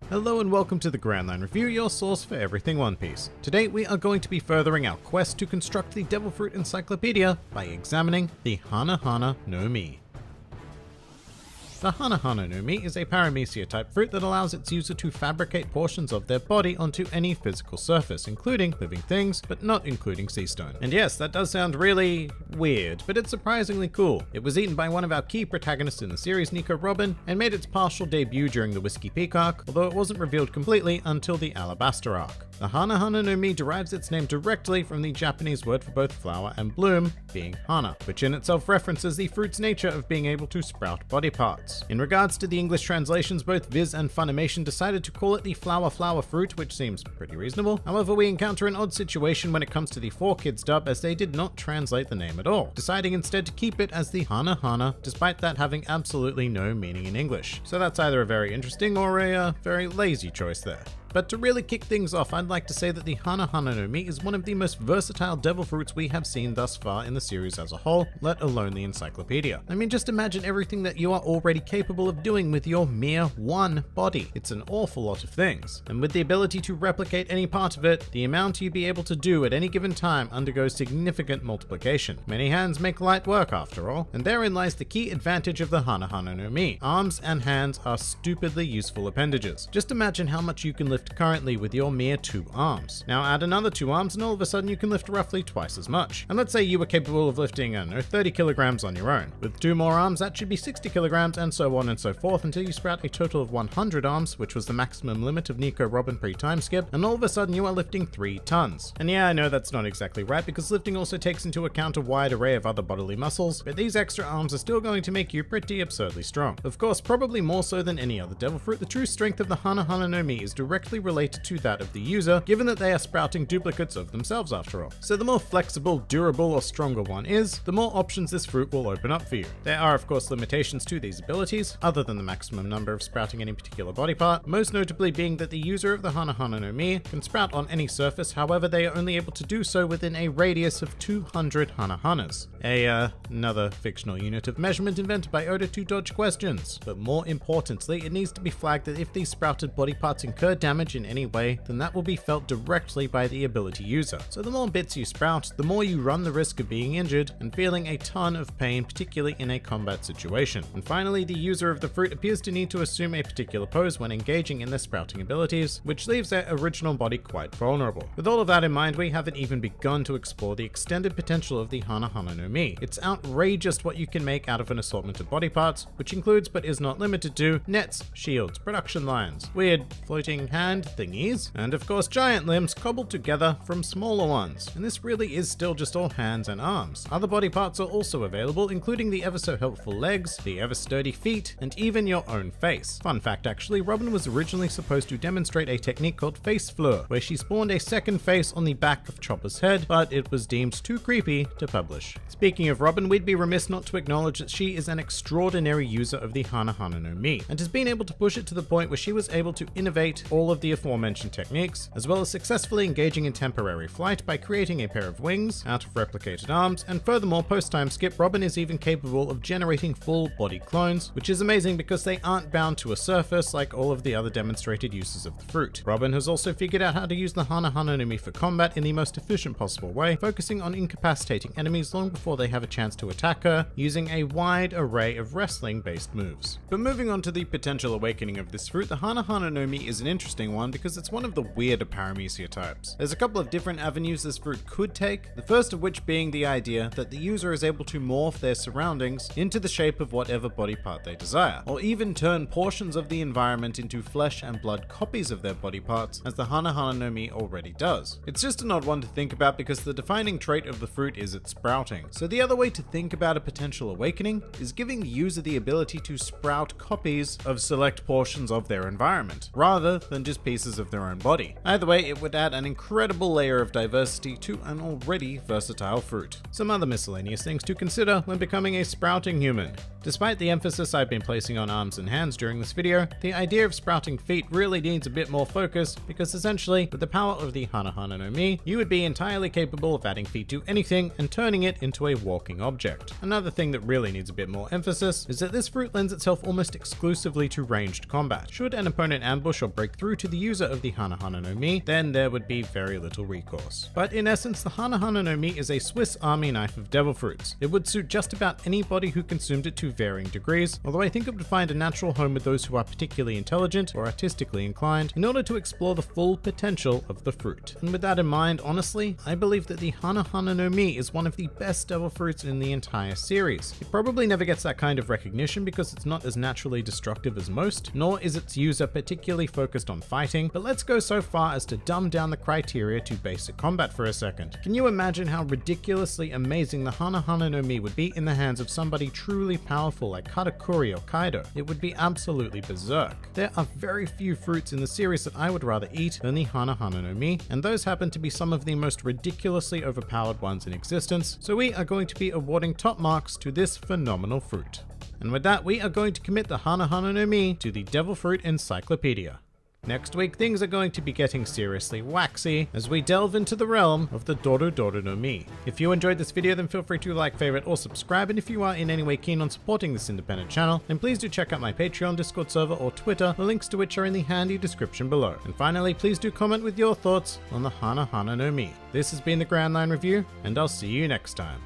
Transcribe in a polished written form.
Hello and welcome to the Grand Line Review, your source for everything One Piece. Today we are going to be furthering our quest to construct the Devil Fruit Encyclopedia by examining the Hana Hana no Mi. The Hana Hana no Mi is a paramecia type fruit that allows its user to fabricate portions of their body onto any physical surface, including living things, but not including sea stone. And yes, that does sound really weird, but it's surprisingly cool. It was eaten by one of our key protagonists in the series, Nico Robin, and made its partial debut during the Whiskey Peak arc, although it wasn't revealed completely until the Alabaster arc. The Hana Hana no Mi derives its name directly from the Japanese word for both flower and bloom, being hana, which in itself references the fruit's nature of being able to sprout body parts. In regards to the English translations, both Viz and Funimation decided to call it the flower fruit, which seems pretty reasonable. However, we encounter an odd situation when it comes to the 4Kids dub, as they did not translate the name at all, deciding instead to keep it as the Hana Hana, despite that having absolutely no meaning in English. So that's either a very interesting or a very lazy choice there. But to really kick things off, I'd like to say that the Hana Hana no Mi is one of the most versatile devil fruits we have seen thus far in the series as a whole, let alone the encyclopedia. I mean, just imagine everything that you are already capable of doing with your mere one body. It's an awful lot of things. And with the ability to replicate any part of it, the amount you'd be able to do at any given time undergoes significant multiplication. Many hands make light work after all, and therein lies the key advantage of the Hana Hana no Mi. Arms and hands are stupidly useful appendages. Just imagine how much you can lift currently with your mere 2 arms. Now add another 2 arms and all of a sudden you can lift roughly twice as much. And let's say you were capable of lifting, 30 kilograms on your own. With 2 more arms, that should be 60 kilograms, and so on and so forth until you sprout a total of 100 arms, which was the maximum limit of Nico Robin pre-time skip, and all of a sudden you are lifting 3 tons. And yeah, I know that's not exactly right, because lifting also takes into account a wide array of other bodily muscles, but these extra arms are still going to make you pretty absurdly strong. Of course, probably more so than any other devil fruit, the true strength of the Hana Hana no Mi is directly related to that of the user, given that they are sprouting duplicates of themselves after all. So the more flexible, durable, or stronger one is, the more options this fruit will open up for you. There are of course limitations to these abilities, other than the maximum number of sprouting any particular body part, most notably being that the user of the Hana Hana no Mi can sprout on any surface, however they are only able to do so within a radius of 200 Hana Hanas. Another fictional unit of measurement invented by Oda to dodge questions. But more importantly, it needs to be flagged that if these sprouted body parts incur damage in any way, then that will be felt directly by the ability user. So the more bits you sprout, the more you run the risk of being injured and feeling a ton of pain, particularly in a combat situation. And finally, the user of the fruit appears to need to assume a particular pose when engaging in their sprouting abilities, which leaves their original body quite vulnerable. With all of that in mind, we haven't even begun to explore the extended potential of the Hana Hana no Mi. It's outrageous what you can make out of an assortment of body parts, which includes but is not limited to nets, shields, production lines, weird floating hand thingies, and of course giant limbs cobbled together from smaller ones. And this really is still just all hands and arms. Other body parts are also available, including the ever so helpful legs, the ever sturdy feet, and even your own face. Fun fact actually, Robin was originally supposed to demonstrate a technique called face fleur, where she spawned a second face on the back of Chopper's head, but it was deemed too creepy to publish. Speaking of Robin, we'd be remiss not to acknowledge that she is an extraordinary user of the Hana Hana no Mi, and has been able to push it to the point where she was able to innovate all of the aforementioned techniques, as well as successfully engaging in temporary flight by creating a pair of wings out of replicated arms, and furthermore, post-time skip, Robin is even capable of generating full body clones, which is amazing because they aren't bound to a surface like all of the other demonstrated uses of the fruit. Robin has also figured out how to use the Hana Hana no Mi for combat in the most efficient possible way, focusing on incapacitating enemies long before they have a chance to attack her, using a wide array of wrestling-based moves. But moving on to the potential awakening of this fruit, the Hana Hana no Mi is an interesting one because it's one of the weirder paramecia types. There's a couple of different avenues this fruit could take, the first of which being the idea that the user is able to morph their surroundings into the shape of whatever body part they desire, or even turn portions of the environment into flesh and blood copies of their body parts, as the Hana Hana no Mi already does. It's just an odd one to think about because the defining trait of the fruit is its sprouting. So the other way to think about a potential awakening is giving the user the ability to sprout copies of select portions of their environment, rather than just pieces of their own body. Either way, it would add an incredible layer of diversity to an already versatile fruit. Some other miscellaneous things to consider when becoming a sprouting human. Despite the emphasis I've been placing on arms and hands during this video, the idea of sprouting feet really needs a bit more focus, because essentially, with the power of the Hana Hana no Mi, you would be entirely capable of adding feet to anything and turning it into a walking object. Another thing that really needs a bit more emphasis is that this fruit lends itself almost exclusively to ranged combat. Should an opponent ambush or break through to the user of the Hana Hana no Mi, then there would be very little recourse. But in essence, the Hana Hana no Mi is a Swiss Army knife of devil fruits. It would suit just about anybody who consumed it to varying degrees, although I think it would find a natural home with those who are particularly intelligent or artistically inclined in order to explore the full potential of the fruit. And with that in mind, honestly, I believe that the Hana Hana no Mi is one of the best devil fruits in the entire series. It probably never gets that kind of recognition because it's not as naturally destructive as most, nor is its user particularly focused on fighting, but let's go so far as to dumb down the criteria to basic combat for a second. Can you imagine how ridiculously amazing the Hana Hana no Mi would be in the hands of somebody truly powerful like Katakuri or Kaido? It would be absolutely berserk. There are very few fruits in the series that I would rather eat than the Hana Hana no Mi, and those happen to be some of the most ridiculously overpowered ones in existence, so we are going to be awarding top marks to this phenomenal fruit. And with that, we are going to commit the Hana Hana no Mi to the Devil Fruit Encyclopedia. Next week, things are going to be getting seriously waxy as we delve into the realm of the Doru Doru no Mi. If you enjoyed this video, then feel free to like, favorite, or subscribe, and if you are in any way keen on supporting this independent channel, then please do check out my Patreon, Discord server, or Twitter, the links to which are in the handy description below. And finally, please do comment with your thoughts on the Hana Hana no Mi. This has been the Grand Line Review, and I'll see you next time.